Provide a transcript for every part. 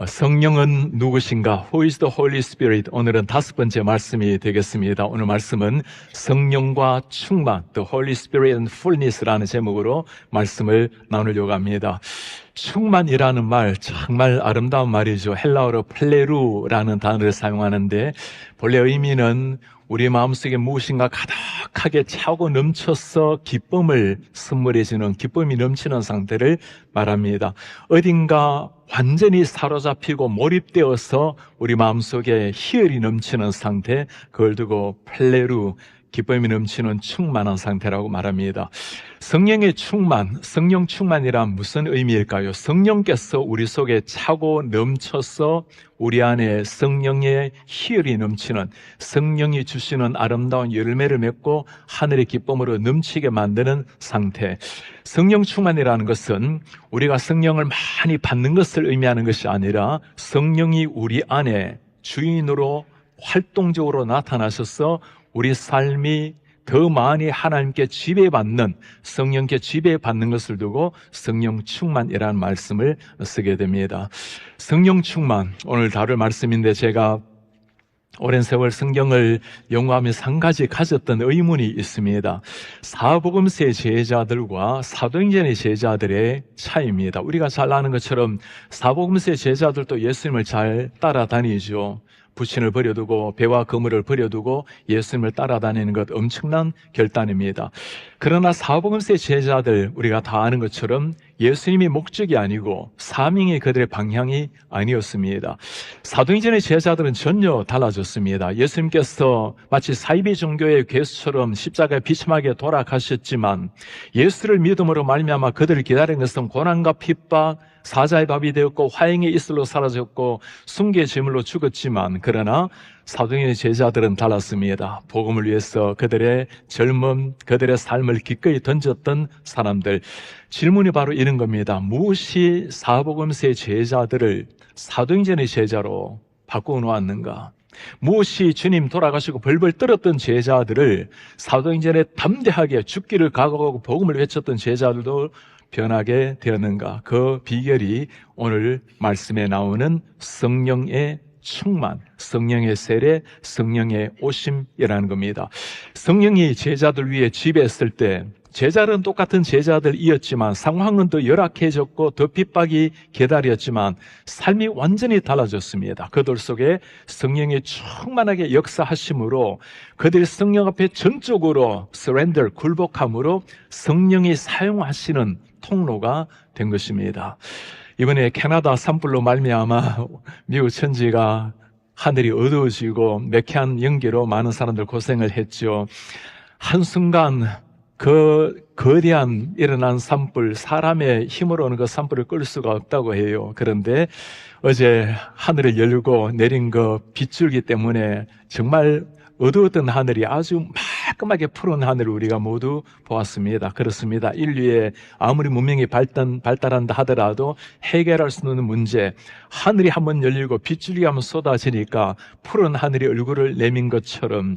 성령은 누구신가? Who is the Holy Spirit? 오늘은 5번째 말씀이 되겠습니다. 오늘 말씀은 성령과 충만, The Holy Spirit and Fullness라는 제목으로 말씀을 나누려고 합니다. 충만이라는 말 정말 아름다운 말이죠. 헬라어로 플레루라는 단어를 사용하는데 본래 의미는 우리 마음속에 무엇인가 가득하게 차고 넘쳐서 기쁨을 선물해 주는, 기쁨이 넘치는 상태를 말합니다. 어딘가 완전히 사로잡히고 몰입되어서 우리 마음속에 희열이 넘치는 상태, 그걸 두고 플레루, 기쁨이 넘치는 충만한 상태라고 말합니다. 성령의 충만, 성령 충만이란 무슨 의미일까요? 성령께서 우리 속에 차고 넘쳐서 우리 안에 성령의 희열이 넘치는, 성령이 주시는 아름다운 열매를 맺고 하늘의 기쁨으로 넘치게 만드는 상태. 성령 충만이라는 것은 우리가 성령을 많이 받는 것을 의미하는 것이 아니라 성령이 우리 안에 주인으로 활동적으로 나타나셔서 우리 삶이 더 많이 하나님께 지배받는, 성령께 지배받는 것을 두고 성령 충만이라는 말씀을 쓰게 됩니다. 성령 충만, 오늘 다룰 말씀인데 제가 오랜 세월 성경을 연구하면서 한 가지 가졌던 의문이 있습니다. 사복음서의 제자들과 사도행전의 제자들의 차이입니다. 우리가 잘 아는 것처럼 사복음서의 제자들도 예수님을 잘 따라다니죠. 부친을 버려두고 배와 그물을 버려두고 예수님을 따라다니는 것 엄청난 결단입니다. 그러나 사복음서의 제자들, 우리가 다 아는 것처럼 예수님이 목적이 아니고 사명이 그들의 방향이 아니었습니다. 사도행전의 제자들은 전혀 달라졌습니다. 예수님께서 마치 사이비 종교의 괴수처럼 십자가에 비참하게 돌아가셨지만 예수를 믿음으로 말미암아 그들을 기다린 것은 고난과 핍박, 사자의 밥이 되었고 화형의 이슬로 사라졌고 순교의 제물로 죽었지만, 그러나 사도행전의 제자들은 달랐습니다. 복음을 위해서 그들의 젊음, 그들의 삶을 기꺼이 던졌던 사람들. 질문이 바로 이런 겁니다. 무엇이 사복음서의 제자들을 사도행전의 제자로 바꾸어 놓았는가? 무엇이 주님 돌아가시고 벌벌 떨었던 제자들을 사도행전에 담대하게 죽기를 각오하고 복음을 외쳤던 제자들도 변하게 되었는가? 그 비결이 오늘 말씀에 나오는 성령의 충만, 성령의 세례, 성령의 오심이라는 겁니다. 성령이 제자들 위에 지배했을 때 제자들은 똑같은 제자들이었지만 상황은 더 열악해졌고 더 핍박이 기다렸지만 삶이 완전히 달라졌습니다. 그들 속에 성령이 충만하게 역사하심으로 그들이 성령 앞에 전적으로 surrender, 굴복함으로 성령이 사용하시는 통로가 된 것입니다. 이번에 캐나다 산불로 말미암아 미국 천지가 하늘이 어두워지고 매캐한 연기로 많은 사람들 고생을 했죠. 한순간 그 거대한 일어난 산불, 사람의 힘으로는 그 산불을 끌 수가 없다고 해요. 그런데 어제 하늘을 열고 내린 그 빗줄기 때문에 정말 어두웠던 하늘이 아주 말끔하게 푸른 하늘을 우리가 모두 보았습니다. 그렇습니다. 인류의 아무리 문명이 발달한다 하더라도 해결할 수 없는 문제, 하늘이 한번 열리고 빗줄기가 한번 쏟아지니까 푸른 하늘이 얼굴을 내민 것처럼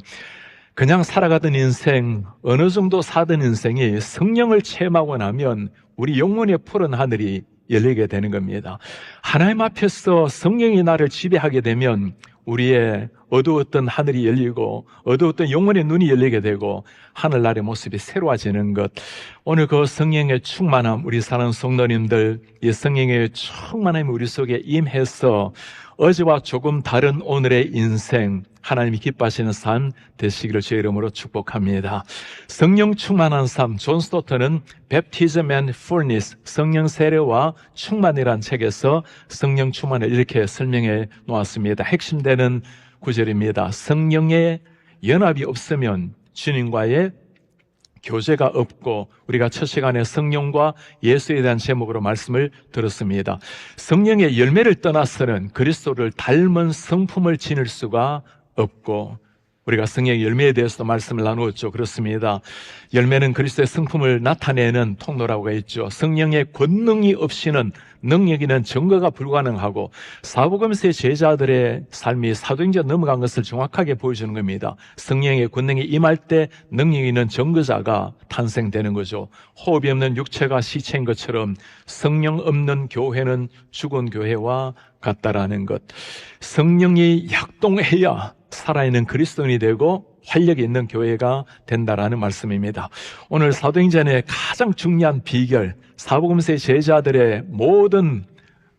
그냥 살아가던 인생, 어느 정도 사던 인생이 성령을 체험하고 나면 우리 영혼의 푸른 하늘이 열리게 되는 겁니다. 하나님 앞에서 성령이 나를 지배하게 되면 우리의 어두웠던 하늘이 열리고 어두웠던 영혼의 눈이 열리게 되고 하늘나라의 모습이 새로워지는 것. 오늘 그 성령의 충만함, 우리 사랑하는 성도님들, 이 성령의 충만함이 우리 속에 임해서 어제와 조금 다른 오늘의 인생, 하나님이 기뻐하시는 삶 되시기를 주의 이름으로 축복합니다. 성령 충만한 삶, 존 스토트는 Baptism and Fullness, 성령 세례와 충만이라는 책에서 성령 충만을 이렇게 설명해 놓았습니다. 핵심되는 구절입니다. 성령의 연합이 없으면 주님과의 교제가 없고, 우리가 첫 시간에 성령과 예수에 대한 제목으로 말씀을 들었습니다. 성령의 열매를 떠나서는 그리스도를 닮은 성품을 지닐 수가 없고, 우리가 성령의 열매에 대해서도 말씀을 나누었죠. 그렇습니다. 열매는 그리스도의 성품을 나타내는 통로라고 했죠. 성령의 권능이 없이는 능력이는 증거가 불가능하고 사복음서의 제자들의 삶이 사도행전 넘어간 것을 정확하게 보여주는 겁니다. 성령의 권능이 임할 때 능력이 있는 증거자가 탄생되는 거죠. 호흡이 없는 육체가 시체인 것처럼 성령 없는 교회는 죽은 교회와 같다라는 것. 성령이 약동해야 살아있는 그리스도인이 되고 활력이 있는 교회가 된다라는 말씀입니다. 오늘 사도행전의 가장 중요한 비결, 사복음서의 제자들의 모든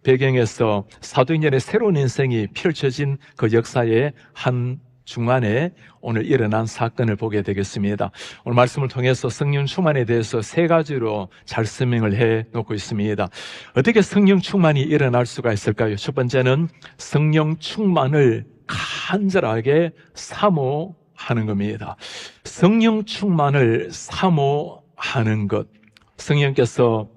배경에서 사도행전의 새로운 인생이 펼쳐진 그 역사의 한 중간에 오늘 일어난 사건을 보게 되겠습니다. 오늘 말씀을 통해서 성령 충만에 대해서 세 가지로 잘 설명을 해 놓고 있습니다. 어떻게 성령 충만이 일어날 수가 있을까요? 첫 번째는 성령 충만을 간절하게 사모하는 겁니다. 성령 충만을 사모하는 것. 성령께서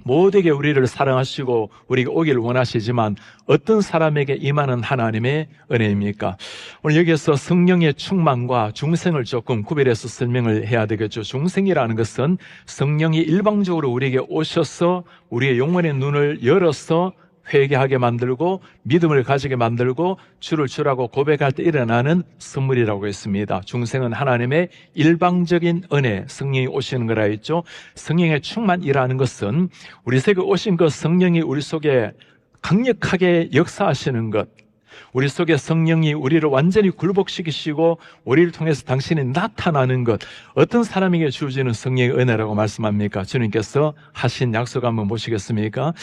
모두에게 우리를 사랑하시고 우리가 오기를 원하시지만 어떤 사람에게 임하는 하나님의 은혜입니까? 오늘 여기에서 성령의 충만과 중생을 조금 구별해서 설명을 해야 되겠죠. 중생이라는 것은 성령이 일방적으로 우리에게 오셔서 우리의 영혼의 눈을 열어서 회개하게 만들고 믿음을 가지게 만들고 주를 주라고 고백할 때 일어나는 선물이라고 했습니다. 중생은 하나님의 일방적인 은혜, 성령이 오시는 거라 했죠. 성령의 충만이라는 것은 우리 속에 오신 그 성령이 우리 속에 강력하게 역사하시는 것, 우리 속에 성령이 우리를 완전히 굴복시키시고 우리를 통해서 당신이 나타나는 것, 어떤 사람에게 주어지는 성령의 은혜라고 말씀합니까? 주님께서 하신 약속 한번 보시겠습니까?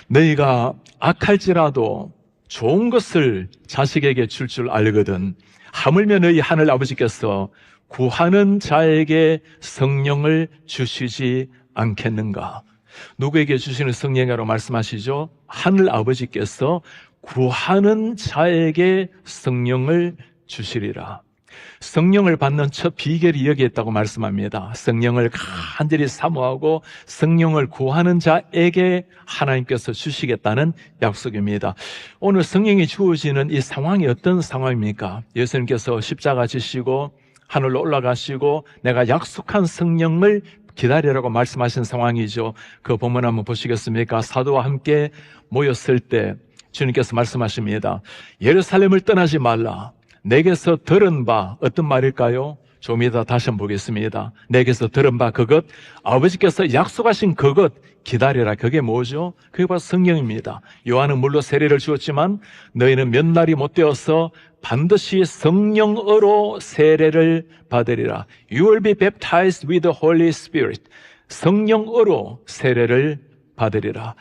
너희가 악할지라도 좋은 것을 자식에게 줄 줄 알거든 하물며 너희 하늘 아버지께서 구하는 자에게 성령을 주시지 않겠는가? 누구에게 주시는 성령이라고 말씀하시죠? 하늘 아버지께서 구하는 자에게 성령을 주시리라. 성령을 받는 첫 비결이 여기에 있다고 말씀합니다. 성령을 간절히 사모하고 성령을 구하는 자에게 하나님께서 주시겠다는 약속입니다. 오늘 성령이 주어지는 이 상황이 어떤 상황입니까? 예수님께서 십자가 지시고 하늘로 올라가시고 내가 약속한 성령을 기다리라고 말씀하신 상황이죠. 그 본문 한번 보시겠습니까? 사도와 함께 모였을 때 주님께서 말씀하십니다. 예루살렘을 떠나지 말라. 내게서 들은 바 어떤 말일까요? 좀 이따 다시 한번 보겠습니다. 내게서 들은 바 그것, 아버지께서 약속하신 그것 기다리라. 그게 뭐죠? 그게 바로 성령입니다. 요한은 물로 세례를 주었지만 너희는 몇 날이 못 되어서 반드시 성령으로 세례를 받으리라. You will be baptized with the Holy Spirit. 성령으로 세례를 받으리라.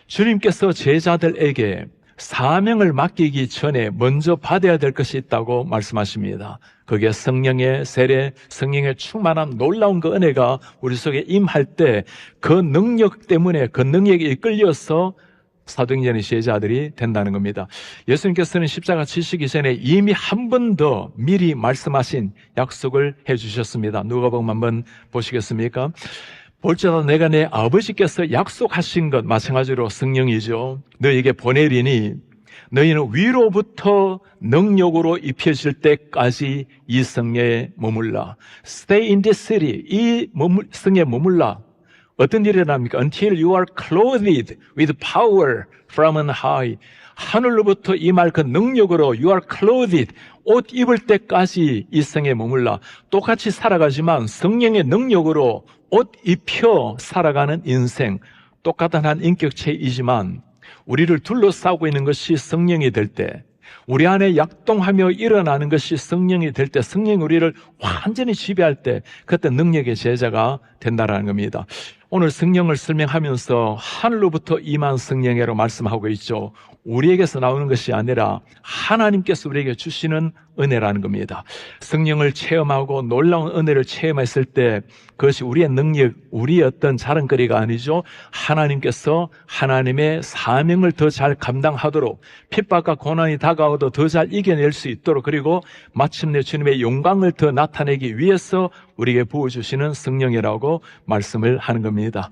주님께서 제자들에게 사명을 맡기기 전에 먼저 받아야 될 것이 있다고 말씀하십니다. 그게 성령의 세례, 성령의 충만한 놀라운 그 은혜가 우리 속에 임할 때 그 능력 때문에 그 능력에 이끌려서 사도행전의 제자들이 된다는 겁니다. 예수님께서는 십자가 지시기 전에 이미 한 번 더 미리 말씀하신 약속을 해주셨습니다. 누가복음 한번 보시겠습니까? 볼지라도 내가 내 아버지께서 약속하신 것, 마찬가지로 성령이죠. 너희에게 보내리니 너희는 위로부터 능력으로 입혀질 때까지 이 성에 머물라. Stay in this city. 이 성에 머물라. 어떤 일이 일어납니까? Until you are clothed with power from on high. 하늘로부터 임할 그 능력으로 you are clothed. 옷 입을 때까지 이 성에 머물라. 똑같이 살아가지만 성령의 능력으로 옷 입혀 살아가는 인생, 똑같은 한 인격체이지만 우리를 둘러싸고 있는 것이 성령이 될 때, 우리 안에 약동하며 일어나는 것이 성령이 될 때, 성령이 우리를 완전히 지배할 때 그때 능력의 제자가 된다는 겁니다. 오늘 성령을 설명하면서 하늘로부터 임한 성령이라고 말씀하고 있죠. 우리에게서 나오는 것이 아니라 하나님께서 우리에게 주시는 은혜라는 겁니다. 성령을 체험하고 놀라운 은혜를 체험했을 때 그것이 우리의 능력, 우리의 어떤 자랑거리가 아니죠. 하나님께서 하나님의 사명을 더 잘 감당하도록, 핍박과 고난이 다가와도 더 잘 이겨낼 수 있도록, 그리고 마침내 주님의 영광을 더 나타내기 위해서 우리에게 부어주시는 성령이라고 말씀을 하는 겁니다.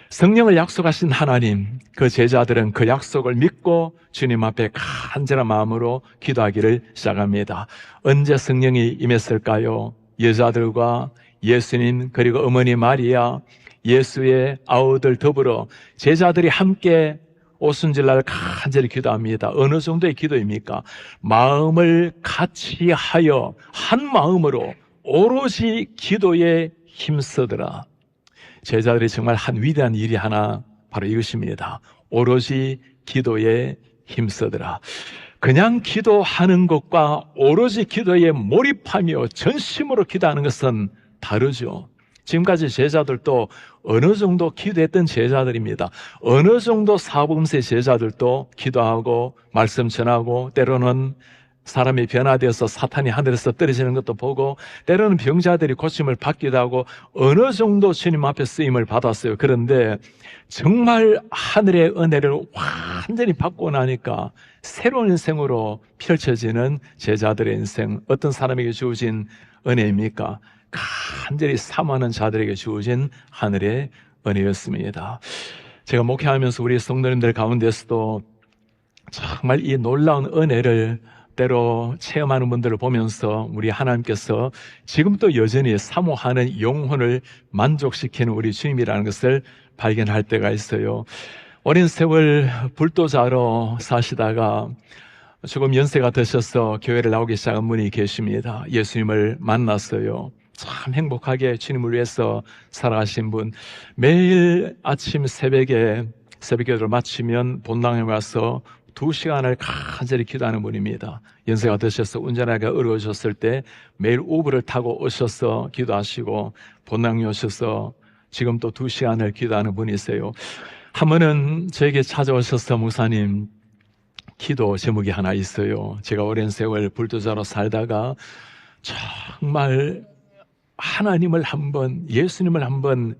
성령을 약속하신 하나님, 그 제자들은 그 약속을 믿고 주님 앞에 간절한 마음으로 기도하기를 시작합니다. 언제 성령이 임했을까요? 여자들과 예수님 그리고 어머니 마리아, 예수의 아우들 더불어 제자들이 함께 오순절날 간절히 기도합니다. 어느 정도의 기도입니까? 마음을 같이 하여 한 마음으로 오로지 기도에 힘쓰더라. 제자들이 정말 한 위대한 일이 하나 바로 이것입니다. 오로지 기도에 힘쓰더라. 그냥 기도하는 것과 오로지 기도에 몰입하며 전심으로 기도하는 것은 다르죠. 지금까지 제자들도 어느 정도 기도했던 제자들입니다. 어느 정도 사복음서의 제자들도 기도하고 말씀 전하고 때로는 사람이 변화되어서 사탄이 하늘에서 떨어지는 것도 보고 때로는 병자들이 고침을 받기도 하고 어느 정도 주님 앞에 쓰임을 받았어요. 그런데 정말 하늘의 은혜를 완전히 받고 나니까 새로운 인생으로 펼쳐지는 제자들의 인생, 어떤 사람에게 주어진 은혜입니까? 간절히 사모하는 자들에게 주어진 하늘의 은혜였습니다. 제가 목회하면서 우리 성도님들 가운데서도 정말 이 놀라운 은혜를 때로 체험하는 분들을 보면서 우리 하나님께서 지금도 여전히 사모하는 영혼을 만족시키는 우리 주님이라는 것을 발견할 때가 있어요. 오랜 세월 불도자로 사시다가 조금 연세가 드셔서 교회를 나오기 시작한 분이 계십니다. 예수님을 만났어요. 참 행복하게 주님을 위해서 살아가신 분, 매일 아침 새벽에 새벽기도를 마치면 본당에 와서 2시간을 간절히 기도하는 분입니다. 연세가 드셔서 운전하기가 어려우셨을 때 매일 우버를 타고 오셔서 기도하시고 본당에 오셔서 지금 또 2시간을 기도하는 분이세요. 한 번은 저에게 찾아오셔서 목사님, 기도 제목이 하나 있어요. 제가 오랜 세월 불도자로 살다가 정말 하나님을 한번, 예수님을 한번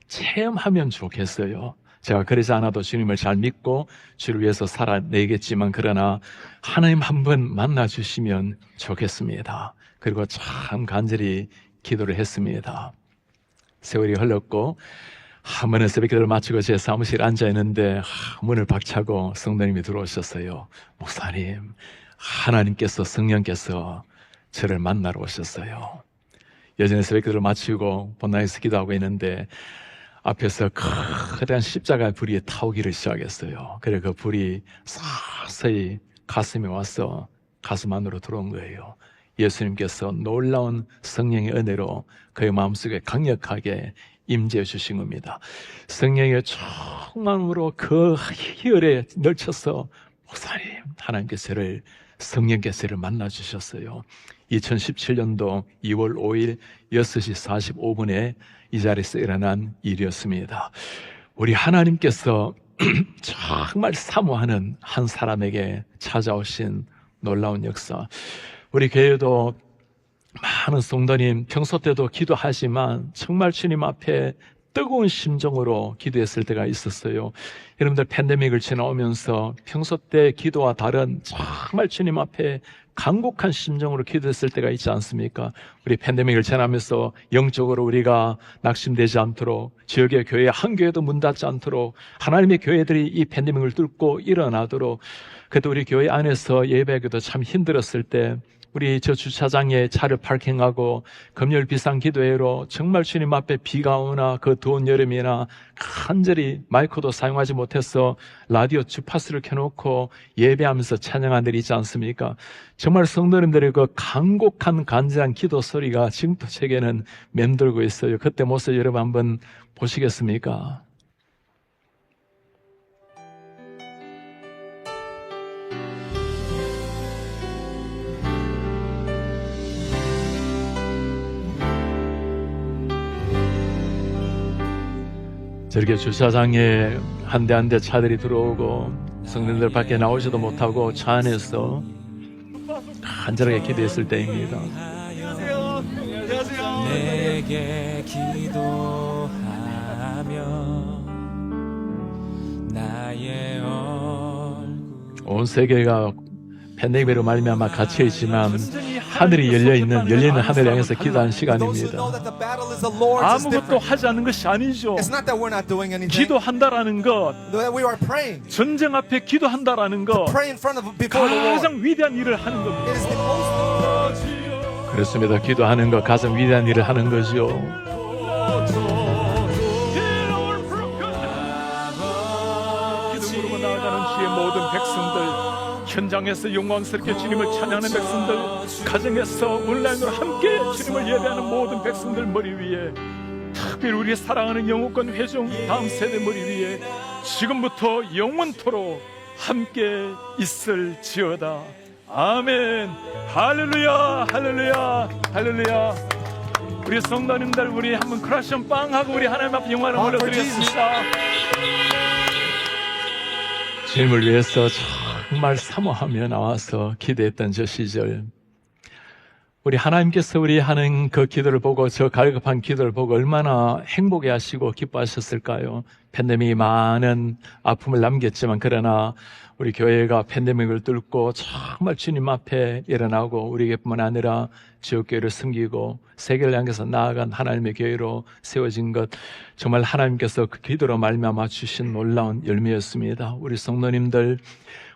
체험하면 좋겠어요. 제가 그러지 않아도 주님을 잘 믿고 주를 위해서 살아내겠지만 그러나 하나님 한번 만나주시면 좋겠습니다. 그리고 참 간절히 기도를 했습니다. 세월이 흘렀고 한 번은 새벽기도를 마치고 제 사무실에 앉아있는데 문을 박차고 성도님이 들어오셨어요. 목사님, 하나님께서, 성령께서 저를 만나러 오셨어요. 여전히 새벽기도를 마치고 본당에서 기도하고 있는데 앞에서 커다란 십자가의 불이 타오기를 시작했어요. 그래 그 불이 서서히 가슴에 와서 가슴 안으로 들어온 거예요. 예수님께서 놀라운 성령의 은혜로 그의 마음속에 강력하게 임재해 주신 겁니다. 성령의 충만으로 그 희열에 널쳐서 목사님, 하나님께서 저를, 성령께서 저를 만나주셨어요. 2017년도 2월 5일 6시 45분에 이 자리에서 일어난 일이었습니다. 우리 하나님께서 정말 사모하는 한 사람에게 찾아오신 놀라운 역사. 우리 교회도 많은 성도님 평소 때도 기도하지만 정말 주님 앞에 뜨거운 심정으로 기도했을 때가 있었어요. 여러분들 팬데믹을 지나오면서 평소 때 기도와 다른 정말 주님 앞에 간곡한 심정으로 기도했을 때가 있지 않습니까? 우리 팬데믹을 지나면서 영적으로 우리가 낙심되지 않도록, 지역의 교회 한 교회도 문 닫지 않도록 하나님의 교회들이 이 팬데믹을 뚫고 일어나도록, 그때 우리 교회 안에서 예배하기도 참 힘들었을 때 우리 저 주차장에 차를 파킹하고 금요일 비상 기도회로 정말 주님 앞에 비가 오나 그 더운 여름이나 간절히 마이크도 사용하지 못해서 라디오 주파수를 켜놓고 예배하면서 찬양한 일이 있지 않습니까? 정말 성도님들의 그 간곡한 간절한 기도 소리가 지금도 제게는 맴돌고 있어요. 그때 모습 여러분 한번 보시겠습니까? 저렇게 주차장에 한 대 한 대 차들이 들어오고 성도님들 밖에 나오지도 못하고 차 안에서 간절하게 기도했을 때입니다. 안녕하세요. 내게 기도하며 나의 얼굴 온 세계가 팬데믹으로 말미암아 갇혀있지만 하늘이 열리는 하늘을 향해서 기도하는 Those who know 시간입니다. that the battle is the Lord's is 아무것도 different. 하지 않는 것이 아니죠. It's not that we're not doing anything. 기도한다라는 것, That we are praying. 전쟁 앞에 기도한다라는 것, Pray in front of before the Lord. 가장 위대한 일을 하는 겁니다. It is the most 그렇습니다. 기도하는 것 가장 위대한 일을 하는 거죠. 기도으로 나아가는 주의 모든 백성들, 현장에서 영광스럽게 주님을 찬양하는 백성들, 가정에서 온라인으로 함께 주님을 예배하는 모든 백성들 머리 위에, 특별히 우리 사랑하는 영혼권 회중 다음 세대 머리 위에 지금부터 영원토록 함께 있을지어다. 아멘. 할렐루야, 할렐루야, 할렐루야. 우리 성도님들, 우리 한번 크라션 빵 하고 우리 하나님 앞에 영광을 올려드리겠습니다. 주님을 위해서 정말 사모하며 나와서 기도했던 저 시절, 우리 하나님께서 우리 하는 그 기도를 보고, 저 갈급한 기도를 보고 얼마나 행복해 하시고 기뻐하셨을까요? 팬데믹이 많은 아픔을 남겼지만, 그러나 우리 교회가 팬데믹을 뚫고 정말 주님 앞에 일어나고, 우리 교회뿐만 아니라 지역교회를 섬기고 세계를 향해서 나아간 하나님의 교회로 세워진 것, 정말 하나님께서 그 기도로 말미암아 주신 놀라운 열매였습니다. 우리 성도님들,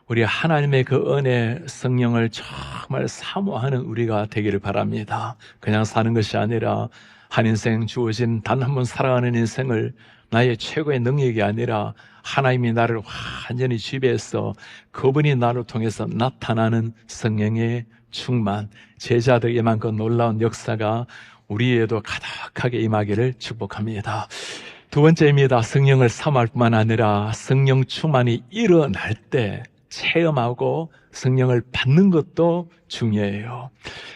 우리 하나님의 그 은혜, 성령을 정말 사모하는 우리가 되기를 바랍니다. 그냥 사는 것이 아니라 한 인생 주어진 단 한 번 살아가는 인생을 나의 최고의 능력이 아니라 하나님이 나를 완전히 지배해서 그분이 나를 통해서 나타나는 성령의 충만, 제자들에게만 그 놀라운 역사가 우리에도 가득하게 임하기를 축복합니다. 두 번째입니다. 성령을 사모할 뿐만 아니라 성령 충만이 일어날 때 체험하고 성령을 받는 것도 중요해요.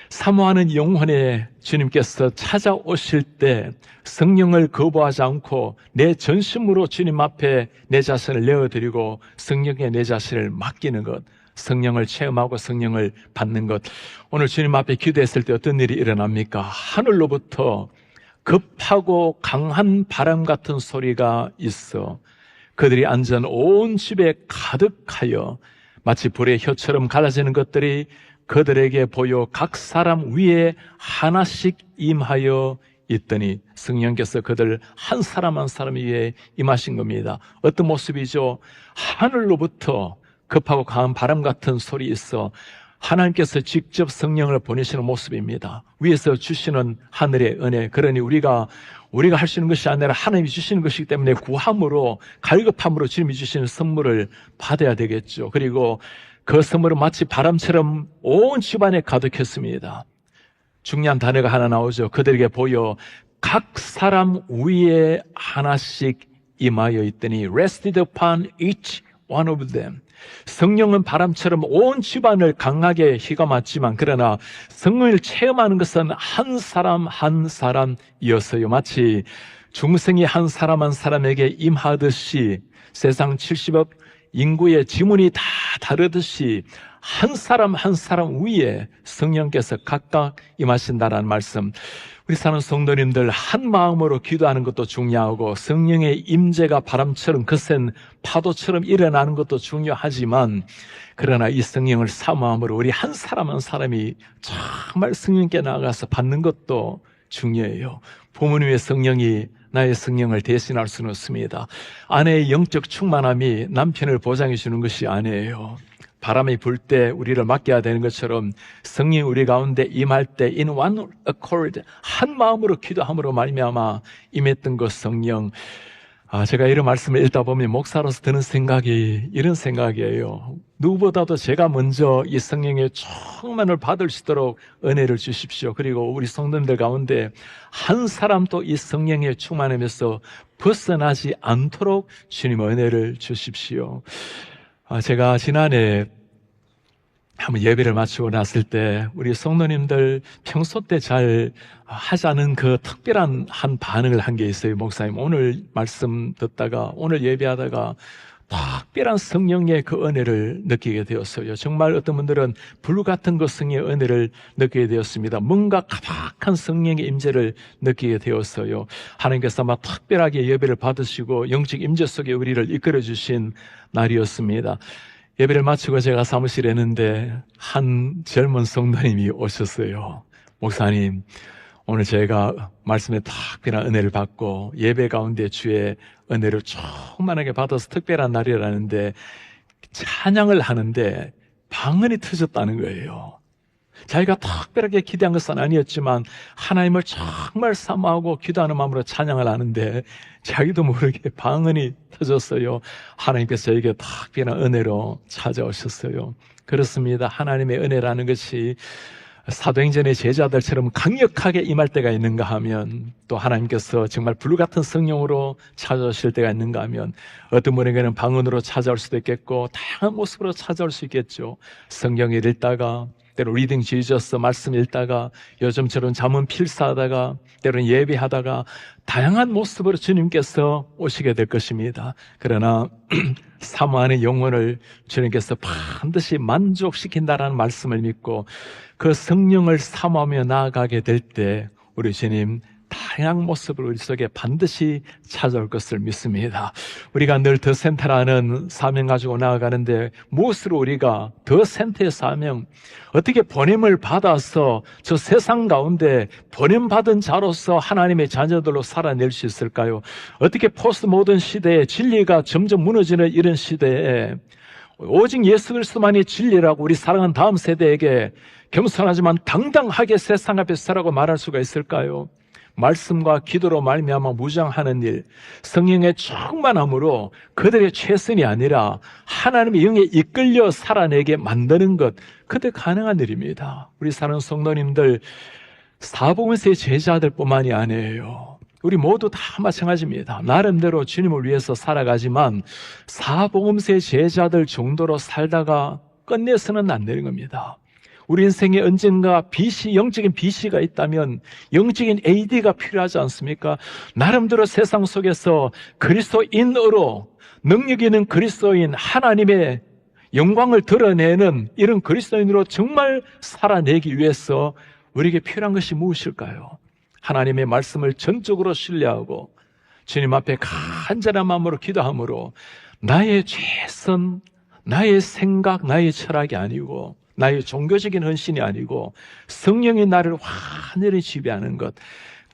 사모하는 영혼에 주님께서 찾아오실 때 성령을 거부하지 않고 내 전심으로 주님 앞에 내 자신을 내어드리고 성령에 내 자신을 맡기는 것, 성령을 체험하고 성령을 받는 것. 오늘 주님 앞에 기도했을 때 어떤 일이 일어납니까? 하늘로부터 급하고 강한 바람 같은 소리가 있어 그들이 앉은 온 집에 가득하여 마치 불의 혀처럼 갈라지는 것들이 그들에게 보여 각 사람 위에 하나씩 임하여 있더니, 성령께서 그들 한 사람 한 사람 위에 임하신 겁니다. 어떤 모습이죠? 하늘로부터 급하고 강한 바람 같은 소리 있어 하나님께서 직접 성령을 보내시는 모습입니다. 위에서 주시는 하늘의 은혜. 그러니 우리가 할 수 있는 것이 아니라 하나님이 주시는 것이기 때문에 구함으로, 갈급함으로 주님이 주시는 선물을 받아야 되겠죠. 그리고 그 선물은 마치 바람처럼 온 집안에 가득했습니다. 중요한 단어가 하나 나오죠. 그들에게 보여 각 사람 위에 하나씩 임하여 있더니 rested upon each one of them. 성령은 바람처럼 온 집안을 강하게 휘감았지만, 그러나 성령을 체험하는 것은 한 사람 한 사람이었어요. 마치 중생이 한 사람 한 사람에게 임하듯이, 세상 70억 인구의 지문이 다 다르듯이 한 사람 한 사람 위에 성령께서 각각 임하신다라는 말씀. 우리 사는 성도님들, 한 마음으로 기도하는 것도 중요하고 성령의 임재가 바람처럼 거센 파도처럼 일어나는 것도 중요하지만, 그러나 이 성령을 사모함으로 우리 한 사람 한 사람이 정말 성령께 나아가서 받는 것도 중요해요. 부모님의 성령이 나의 성령을 대신할 수는 없습니다. 아내의 영적 충만함이 남편을 보장해 주는 것이 아니에요. 바람이 불 때 우리를 맡겨야 되는 것처럼 성령이 우리 가운데 임할 때 in one accord, 한 마음으로 기도함으로 말미암아 임했던 것 성령. 제가 이런 말씀을 읽다 보면 목사로서 드는 생각이 이런 생각이에요. 누구보다도 제가 먼저 이 성령의 충만을 받을 수 있도록 은혜를 주십시오. 그리고 우리 성도님들 가운데 한 사람도 이 성령의 충만함에서 벗어나지 않도록 주님 은혜를 주십시오. 제가 지난해 한번 예배를 마치고 났을 때 우리 성도님들 평소 때 잘 하지 않은 그 특별한 한 반응을 한 게 있어요. 목사님, 오늘 말씀 듣다가, 오늘 예배하다가 특별한 성령의 그 은혜를 느끼게 되었어요. 정말 어떤 분들은 불 같은 그 성령의 은혜를 느끼게 되었습니다. 뭔가 가득한 성령의 임재를 느끼게 되었어요. 하나님께서 아마 특별하게 예배를 받으시고 영적 임재 속에 우리를 이끌어 주신 날이었습니다. 예배를 마치고 제가 사무실에 있는데 한 젊은 성도님이 오셨어요. 목사님, 오늘 제가 말씀에 특별한 은혜를 받고 예배 가운데 주의 은혜를 충만하게 받아서 특별한 날이라는데 찬양을 하는데 방언이 터졌다는 거예요. 자기가 특별하게 기대한 것은 아니었지만 하나님을 정말 사모하고 기도하는 마음으로 찬양을 하는데 자기도 모르게 방언이 터졌어요. 하나님께서 저에게 특별한 은혜로 찾아오셨어요. 그렇습니다. 하나님의 은혜라는 것이 사도행전의 제자들처럼 강력하게 임할 때가 있는가 하면, 또 하나님께서 정말 불같은 성령으로 찾아오실 때가 있는가 하면, 어떤 분에게는 방언으로 찾아올 수도 있겠고 다양한 모습으로 찾아올 수 있겠죠. 성경을 읽다가, 때로 리딩 지저스 말씀 읽다가, 요즘처럼 잠은 필사하다가, 때로는 예배하다가 다양한 모습으로 주님께서 오시게 될 것입니다. 그러나 사모하는 영혼을 주님께서 반드시 만족시킨다라는 말씀을 믿고 그 성령을 사모하며 나아가게 될 때 우리 주님 다양한 모습을 우리 속에 반드시 찾아올 것을 믿습니다. 우리가 늘 더 센터라는 사명 가지고 나아가는데, 무엇으로 우리가 더 센터의 사명, 어떻게 보냄을 받아서 저 세상 가운데 보냄받은 자로서 하나님의 자녀들로 살아낼 수 있을까요? 어떻게 포스트 모던 시대에 진리가 점점 무너지는 이런 시대에 오직 예수 그리스도만이 진리라고 우리 사랑하는 다음 세대에게 겸손하지만 당당하게 세상 앞에 서라고 말할 수가 있을까요? 말씀과 기도로 말미암아 무장하는 일, 성령의 충만함으로 그들의 최선이 아니라 하나님의 영에 이끌려 살아내게 만드는 것, 그때 가능한 일입니다. 우리 사랑하는 성도님들, 사복음서의 제자들뿐만이 아니에요. 우리 모두 다 마찬가지입니다. 나름대로 주님을 위해서 살아가지만 사복음서의 제자들 정도로 살다가 끝내서는 안 되는 겁니다. 우리 인생에 언젠가 영적인 BC가 있다면 영적인 AD가 필요하지 않습니까? 나름대로 세상 속에서 그리스도인으로 능력 있는 그리스도인, 하나님의 영광을 드러내는 이런 그리스도인으로 정말 살아내기 위해서 우리에게 필요한 것이 무엇일까요? 하나님의 말씀을 전적으로 신뢰하고 주님 앞에 간절한 마음으로 기도함으로 나의 최선, 나의 생각, 나의 철학이 아니고 나의 종교적인 헌신이 아니고 성령이 나를 완전히 지배하는 것,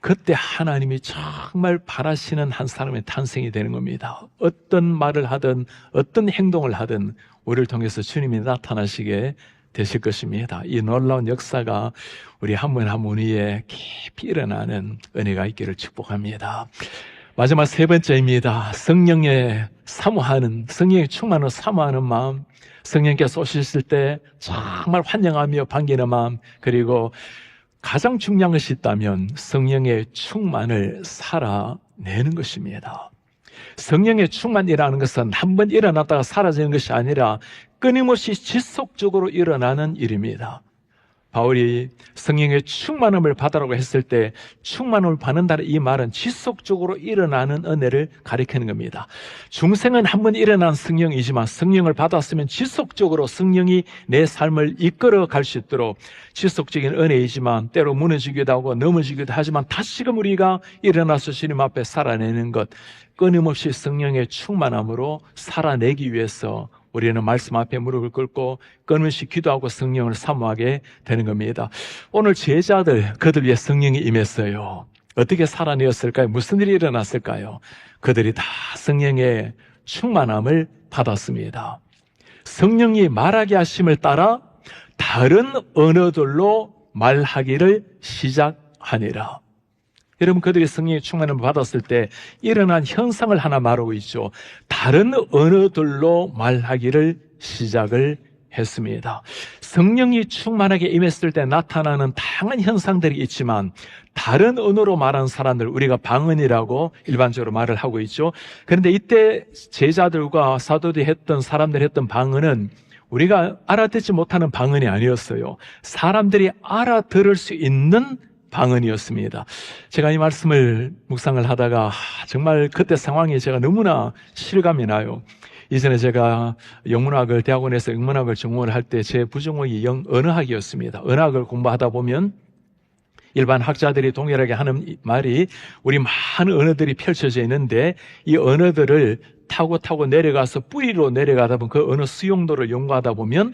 그때 하나님이 정말 바라시는 한 사람의 탄생이 되는 겁니다. 어떤 말을 하든 어떤 행동을 하든 우리를 통해서 주님이 나타나시게 되실 것입니다. 이 놀라운 역사가 우리 한 분 한 분 위에 깊이 일어나는 은혜가 있기를 축복합니다. 마지막 세 번째입니다. 성령의 사모하는, 성령의 충만을 사모하는 마음. 성령께서 오셨을 때 정말 환영하며 반기는 마음, 그리고 가장 중요한 것이 있다면 성령의 충만을 살아내는 것입니다. 성령의 충만이라는 것은 한번 일어났다가 사라지는 것이 아니라 끊임없이 지속적으로 일어나는 일입니다. 바울이 성령의 충만함을 받으라고 했을 때 충만함을 받는다는 이 말은 지속적으로 일어나는 은혜를 가리키는 겁니다. 중생은 한번 일어난 성령이지만 성령을 받았으면 지속적으로 성령이 내 삶을 이끌어 갈 수 있도록 지속적인 은혜이지만 때로 무너지기도 하고 넘어지기도 하지만 다시금 우리가 일어나서 주님 앞에 살아내는 것, 끊임없이 성령의 충만함으로 살아내기 위해서 우리는 말씀 앞에 무릎을 꿇고 끊임없이 기도하고 성령을 사모하게 되는 겁니다. 오늘 제자들, 그들 위해 성령이 임했어요. 어떻게 살아내었을까요? 무슨 일이 일어났을까요? 그들이 다 성령의 충만함을 받았습니다. 성령이 말하게 하심을 따라 다른 언어들로 말하기를 시작하니라. 여러분, 그들이 성령의 충만함을 받았을 때 일어난 현상을 하나 말하고 있죠. 다른 언어들로 말하기를 시작을 했습니다. 성령이 충만하게 임했을 때 나타나는 다양한 현상들이 있지만 다른 언어로 말하는 사람들, 우리가 방언이라고 일반적으로 말을 하고 있죠. 그런데 이때 제자들과 사도들이 했던, 사람들이 했던 방언은 우리가 알아듣지 못하는 방언이 아니었어요. 사람들이 알아들을 수 있는 방언이었습니다. 제가 이 말씀을 묵상을 하다가 정말 그때 상황이 제가 너무나 실감이 나요. 이전에 제가 영문학을, 대학원에서 영문학을 전공을 할 때 제 부전공이 언어학이었습니다. 언어학을 공부하다 보면 일반 학자들이 동일하게 하는 말이, 우리 많은 언어들이 펼쳐져 있는데 이 언어들을 타고 내려가서 뿌리로 내려가다 보면 그 어느 수용도를 연구하다 보면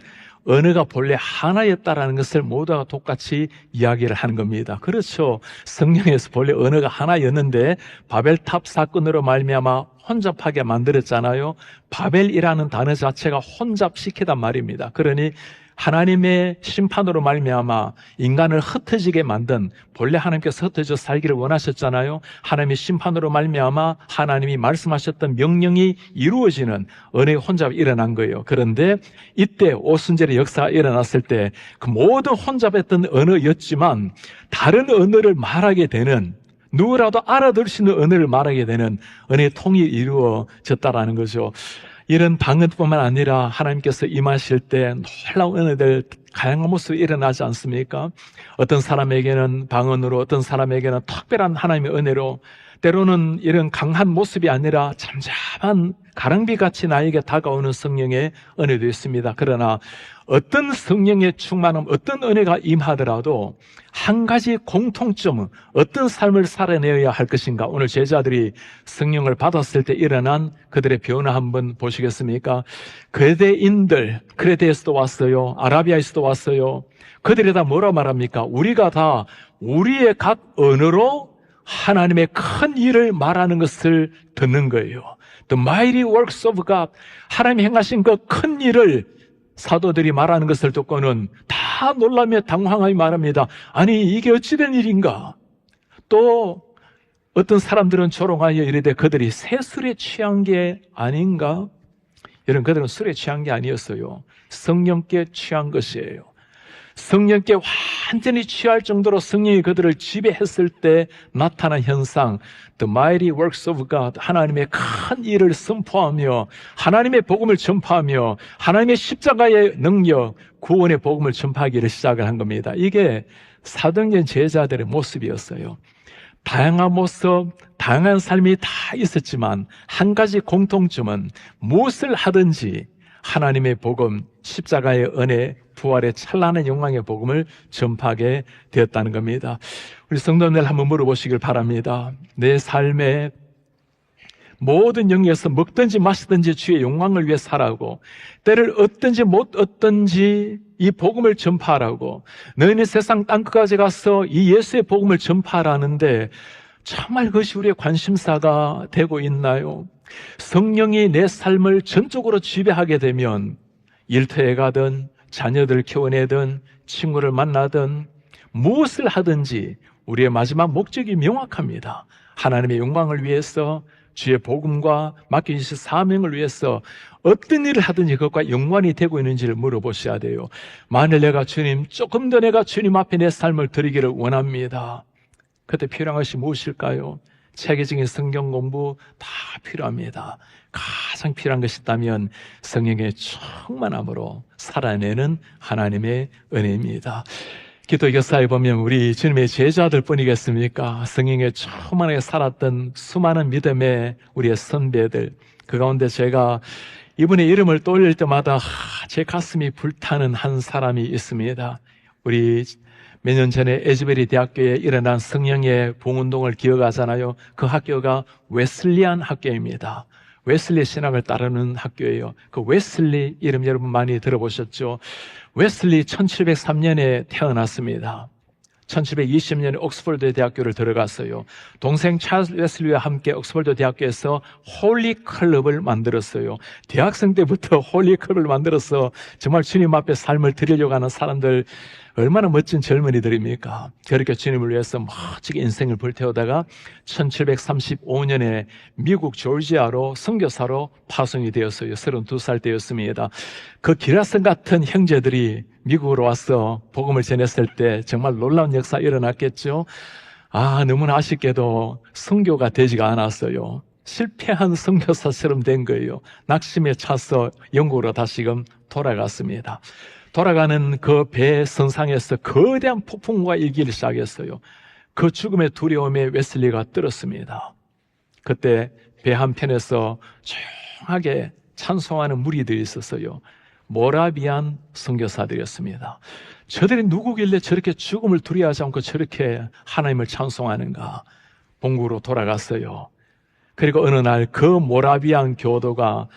언어가 본래 하나였다라는 것을 모두가 똑같이 이야기를 하는 겁니다. 그렇죠. 성경에서 본래 언어가 하나였는데 바벨탑 사건으로 말미암아 혼잡하게 만들었잖아요. 바벨이라는 단어 자체가 혼잡시키단 말입니다. 그러니 하나님의 심판으로 말미암아 인간을 흩어지게 만든, 본래 하나님께서 흩어져 살기를 원하셨잖아요. 하나님의 심판으로 말미암아 하나님이 말씀하셨던 명령이 이루어지는 언어의 혼잡이 일어난 거예요. 그런데 이때 오순절의 역사가 일어났을 때 그 모든 혼잡했던 언어였지만 다른 언어를 말하게 되는, 누구라도 알아들 수 있는 언어를 말하게 되는 언어의 통일이 이루어졌다라는 거죠. 이런 방언뿐만 아니라 하나님께서 임하실 때 놀라운 은혜들, 다양한 모습이 일어나지 않습니까? 어떤 사람에게는 방언으로, 어떤 사람에게는 특별한 하나님의 은혜로, 때로는 이런 강한 모습이 아니라 잠잠한 가랑비같이 나에게 다가오는 성령의 은혜도 있습니다. 그러나 어떤 성령의 충만함, 어떤 은혜가 임하더라도 한 가지 공통점은 어떤 삶을 살아내어야 할 것인가? 오늘 제자들이 성령을 받았을 때 일어난 그들의 변화 한번 보시겠습니까? 그레데인들, 크레데에서도 왔어요. 아라비아에서도 왔어요. 그들이 다 뭐라 말합니까? 우리가 다 우리의 각 언어로 하나님의 큰 일을 말하는 것을 듣는 거예요. The mighty works of God, 하나님이 행하신 그 큰 일을 사도들이 말하는 것을 듣고는 다 놀라며 당황하게 말합니다. 아니, 이게 어찌된 일인가? 또 어떤 사람들은 조롱하여 이르되 그들이 새 술에 취한 게 아닌가? 여러분, 그들은 술에 취한 게 아니었어요. 성령께 취한 것이에요. 성령께 완전히 취할 정도로 성령이 그들을 지배했을 때 나타난 현상, The mighty works of God, 하나님의 큰 일을 선포하며 하나님의 복음을 전파하며 하나님의 십자가의 능력, 구원의 복음을 전파하기를 시작을 한 겁니다. 이게 사도행전 제자들의 모습이었어요. 다양한 모습, 다양한 삶이 다 있었지만 한 가지 공통점은 무엇을 하든지 하나님의 복음, 십자가의 은혜, 부활의 찬란한 영광의 복음을 전파하게 되었다는 겁니다. 우리 성도님들 한번 물어보시길 바랍니다. 내 삶에 모든 영역에서 먹든지 마시든지 주의 영광을 위해 살아가고 때를 얻든지 못 얻든지 이 복음을 전파하라고, 너희는 세상 땅끝까지 가서 이 예수의 복음을 전파하라는데 정말 그것이 우리의 관심사가 되고 있나요? 성령이 내 삶을 전적으로 지배하게 되면 일터에 가든 자녀들 키워내든 친구를 만나든 무엇을 하든지 우리의 마지막 목적이 명확합니다. 하나님의 영광을 위해서, 주의 복음과 맡겨주신 사명을 위해서 어떤 일을 하든지 그것과 연관이 되고 있는지를 물어보셔야 돼요. 만일 내가 주님, 조금 더 내가 주님 앞에 내 삶을 드리기를 원합니다. 그때 필요한 것이 무엇일까요? 체계적인 성경 공부 다 필요합니다. 가장 필요한 것이 있다면 성령의 충만함으로 살아내는 하나님의 은혜입니다. 기도 역사에 보면 우리 주님의 제자들 뿐이겠습니까? 성령의 충만하게 살았던 수많은 믿음의 우리의 선배들, 그 가운데 제가 이분의 이름을 떠올릴 때마다 제 가슴이 불타는 한 사람이 있습니다. 우리 몇 년 전에 에즈베리 대학교에 일어난 성령의 부흥운동을 기억하잖아요. 그 학교가 웨슬리안 학교입니다. 웨슬리 신학을 따르는 학교예요. 그 웨슬리 이름 여러분 많이 들어보셨죠? 웨슬리 1703년에 태어났습니다. 1720년에 옥스퍼드 대학교를 들어갔어요. 동생 찰스 웨슬리와 함께 옥스퍼드 대학교에서 홀리 클럽을 만들었어요. 대학생 때부터 홀리 클럽을 만들어서 정말 주님 앞에 삶을 드리려고 하는 사람들, 얼마나 멋진 젊은이들입니까? 그렇게 주님을 위해서 멋지게 인생을 불태우다가 1735년에 미국 조지아로 선교사로 파송이 되었어요. 32살 때였습니다. 그 기라성 같은 형제들이 미국으로 와서 복음을 전했을 때 정말 놀라운 역사 일어났겠죠. 너무나 아쉽게도 선교가 되지가 않았어요. 실패한 선교사처럼 된 거예요. 낙심에 차서 영국으로 다시금 돌아갔습니다. 돌아가는 그 배 선상에서 거대한 폭풍과 일기를 시작했어요. 그 죽음의 두려움에 웨슬리가 떨었습니다. 그때 배 한편에서 조용하게 찬송하는 무리들이 있었어요. 모라비안 선교사들이었습니다. 저들이 누구길래 저렇게 죽음을 두려워하지 않고 저렇게 하나님을 찬송하는가? 본국으로 돌아갔어요. 그리고 어느 날 그 모라비안 교도가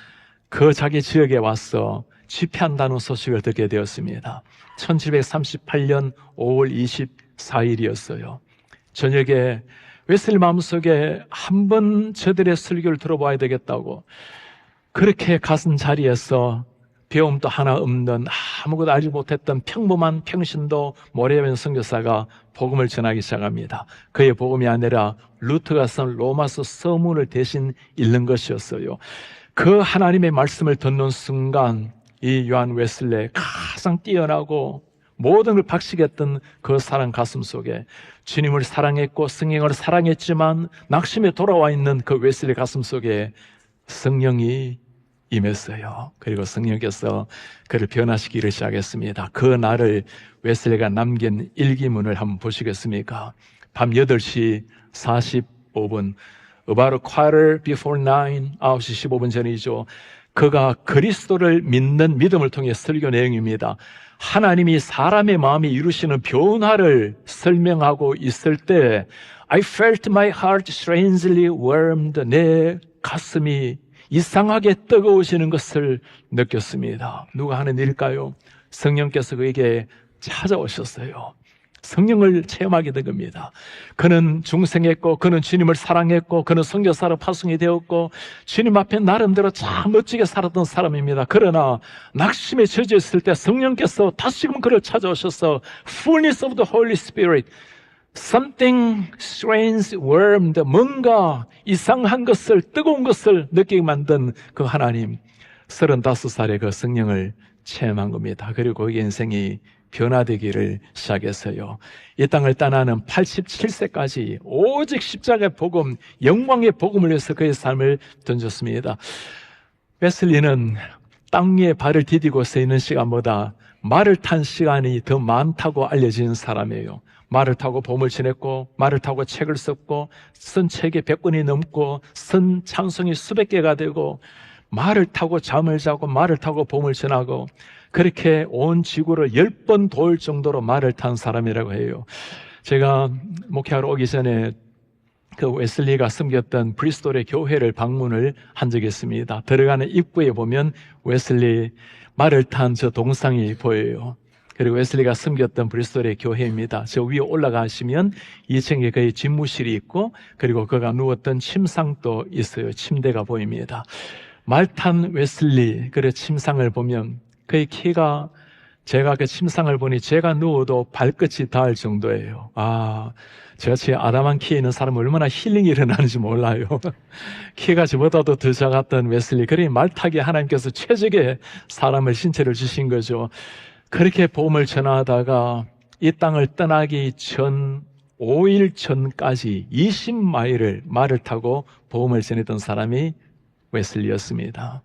그 자기 지역에 와서 집회한다는 소식을 듣게 되었습니다. 1738년 5월 24일이었어요. 저녁에 웨슬리 마음속에 한번 저들의 설교를 들어봐야 되겠다고 그렇게 가슴 자리에서 배움도 하나 없는 아무것도 알지 못했던 평범한 평신도 모라비안 선교사가 복음을 전하기 시작합니다. 그의 복음이 아니라 루터가 쓴 로마서 서문을 대신 읽는 것이었어요. 그 하나님의 말씀을 듣는 순간 이 요한 웨슬레 가장 뛰어나고 모든 걸 박식했던 그 사람 가슴 속에 주님을 사랑했고 성령을 사랑했지만 낙심에 돌아와 있는 그 웨슬레 가슴 속에 성령이 임했어요. 그리고 성령께서 그를 변화시키기 시작했습니다. 그 날을 웨슬레가 남긴 일기문을 한번 보시겠습니까? 밤 8시 45분 About a quarter before 9, 9시 15분 전이죠. 그가 그리스도를 믿는 믿음을 통해 설교 내용입니다. 하나님이 사람의 마음에 이루시는 변화를 설명하고 있을 때 I felt my heart strangely warmed. 내 가슴이 이상하게 뜨거워지는 것을 느꼈습니다. 누가 하는 일일까요? 성령께서 그에게 찾아오셨어요. 성령을 체험하게 된 겁니다. 그는 중생했고 그는 주님을 사랑했고 그는 선교사로 파송이 되었고 주님 앞에 나름대로 참 멋지게 살았던 사람입니다. 그러나 낙심에 젖어있을 때 성령께서 다시금 그를 찾아오셔서 Fullness of the Holy Spirit, Something strange warmed, 뭔가 이상한 것을, 뜨거운 것을 느끼게 만든 그 하나님, 35살의 그 성령을 체험한 겁니다. 그리고 그의 인생이 변화되기를 시작했어요. 이 땅을 떠나는 87세까지 오직 십자가의 복음, 영광의 복음을 위해서 그의 삶을 던졌습니다. 웨슬리는 땅 위에 발을 디디고 서 있는 시간보다 말을 탄 시간이 더 많다고 알려진 사람이에요. 말을 타고 복음을 전했고 말을 타고 책을 썼고 쓴 책이 100권이 넘고 쓴 찬송이 수백 개가 되고 말을 타고 잠을 자고 말을 타고 복음을 전하고 그렇게 온 지구를 10번 돌 정도로 말을 탄 사람이라고 해요. 제가 목회하러 오기 전에 그 웨슬리가 섬겼던 브리스톨의 교회를 방문을 한 적이 있습니다. 들어가는 입구에 보면 웨슬리 말을 탄 저 동상이 보여요. 그리고 웨슬리가 섬겼던 브리스톨의 교회입니다. 저 위에 올라가시면 2층에 그의 집무실이 있고 그리고 그가 누웠던 침상도 있어요. 침대가 보입니다. 말탄 웨슬리 그 침상을 보면 그의 키가 제가 그 침상을 보니 제가 누워도 발끝이 닿을 정도예요. 저같이 아담한 키에 있는 사람은 얼마나 힐링이 일어나는지 몰라요. 키가 저보다도 더 작았던 웨슬리, 그러니 말타기에 하나님께서 최적의 사람을 신체를 주신 거죠. 그렇게 복음을 전하다가 이 땅을 떠나기 전 5일 전까지 20마일을 말을 타고 복음을 전했던 사람이 웨슬리였습니다.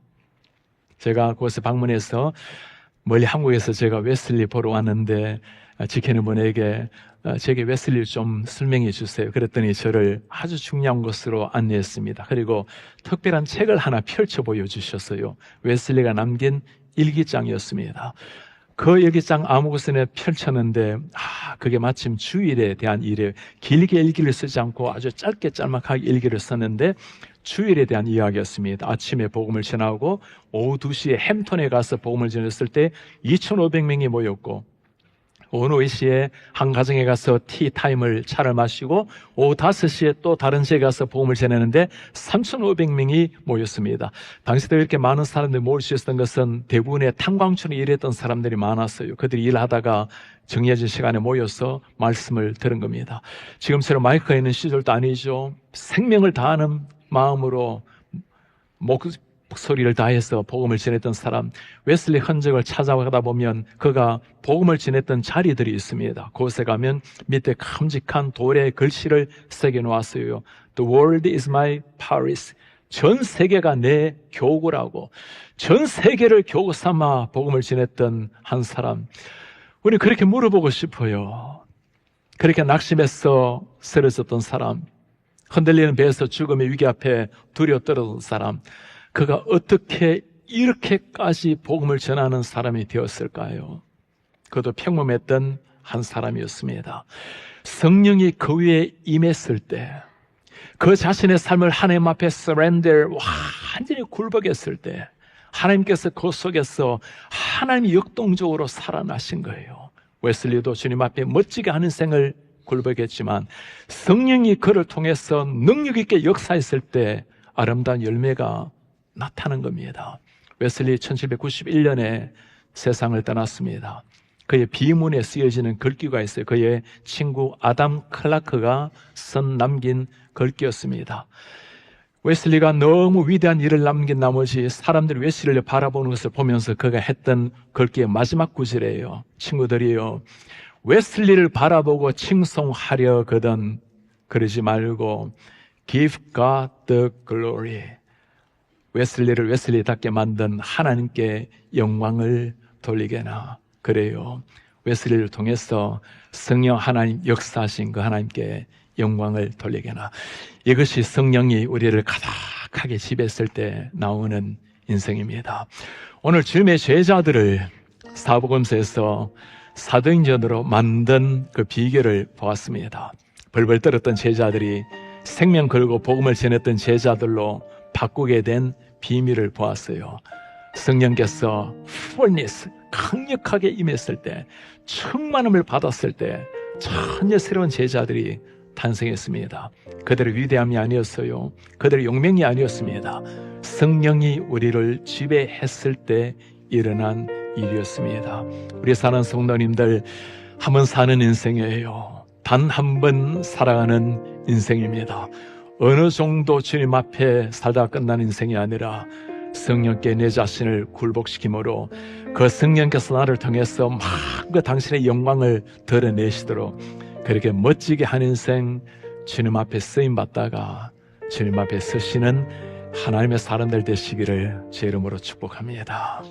제가 그곳에 방문해서 멀리 한국에서 제가 웨슬리 보러 왔는데 지키는 분에게 제게 웨슬리를 좀 설명해 주세요. 그랬더니 저를 아주 중요한 곳으로 안내했습니다. 그리고 특별한 책을 하나 펼쳐 보여주셨어요. 웨슬리가 남긴 일기장이었습니다. 그 일기장 아무 곳에나 펼쳤는데 그게 마침 주일에 대한 일이에요. 길게 일기를 쓰지 않고 아주 짧게 짤막하게 일기를 썼는데 주일에 대한 이야기였습니다. 아침에 복음을 전하고 오후 2시에 햄턴에 가서 복음을 전했을 때 2,500명이 모였고 오후 4시에 한 가정에 가서 티타임을 차를 마시고 오후 5시에 또 다른 지에 가서 복음을 전했는데 3,500명이 모였습니다. 당시도 이렇게 많은 사람들이 모일 수 있었던 것은 대부분의 탄광촌에 일했던 사람들이 많았어요. 그들이 일하다가 정해진 시간에 모여서 말씀을 들은 겁니다. 지금처럼 마이크가 있는 시절도 아니죠. 생명을 다하는 마음으로 목소리를 다해서 복음을 전했던 사람, 웨슬리 흔적을 찾아가다 보면 그가 복음을 전했던 자리들이 있습니다. 그곳에 가면 밑에 큼직한 돌에 글씨를 새겨 놓았어요. The world is my Paris. 전 세계가 내 교구라고, 전 세계를 교구 삼아 복음을 전했던 한 사람. 우리 그렇게 물어보고 싶어요. 그렇게 낙심해서 쓰러졌던 사람, 흔들리는 배에서 죽음의 위기 앞에 두려워 떨어진 사람, 그가 어떻게 이렇게까지 복음을 전하는 사람이 되었을까요? 그도 평범했던 한 사람이었습니다. 성령이 그 위에 임했을 때 그 자신의 삶을 하나님 앞에 surrender 완전히 굴복했을 때 하나님께서 그 속에서 하나님이 역동적으로 살아나신 거예요. 웨슬리도 주님 앞에 멋지게 하는 생을 굴복했지만 성령이 그를 통해서 능력 있게 역사했을 때 아름다운 열매가 나타난 겁니다. 웨슬리 1791년에 세상을 떠났습니다. 그의 비문에 쓰여지는 글귀가 있어요. 그의 친구 아담 클라크가 선 남긴 글귀였습니다. 웨슬리가 너무 위대한 일을 남긴 나머지 사람들이 웨슬리를 바라보는 것을 보면서 그가 했던 글귀의 마지막 구절이에요. 친구들이요, 웨슬리를 바라보고 칭송하려거든 그러지 말고 Give God the glory. 웨슬리를 웨슬리답게 만든 하나님께 영광을 돌리게나. 그래요. 웨슬리를 통해서 성령 하나님 역사하신 그 하나님께 영광을 돌리게나. 이것이 성령이 우리를 가득하게 지배했을 때 나오는 인생입니다. 오늘 주님의 제자들을 사복음서에서 사도행전으로 만든 그 비결을 보았습니다. 벌벌 떨었던 제자들이 생명 걸고 복음을 전했던 제자들로 바꾸게 된 비밀을 보았어요. 성령께서 fullness, 강력하게 임했을 때, 충만함을 받았을 때 전혀 새로운 제자들이 탄생했습니다. 그들의 위대함이 아니었어요. 그들의 용맹이 아니었습니다. 성령이 우리를 지배했을 때 일어난 일이었습니다. 우리 사는 성도님들, 한 번 사는 인생이에요. 단 한 번 살아가는 인생입니다. 어느 정도 주님 앞에 살다가 끝나는 인생이 아니라 성령께 내 자신을 굴복시킴으로 그 성령께서 나를 통해서 막 그 당신의 영광을 드러내시도록 그렇게 멋지게 한 인생 주님 앞에 쓰임받다가 주님 앞에 서시는 하나님의 사람들 되시기를 제 이름으로 축복합니다.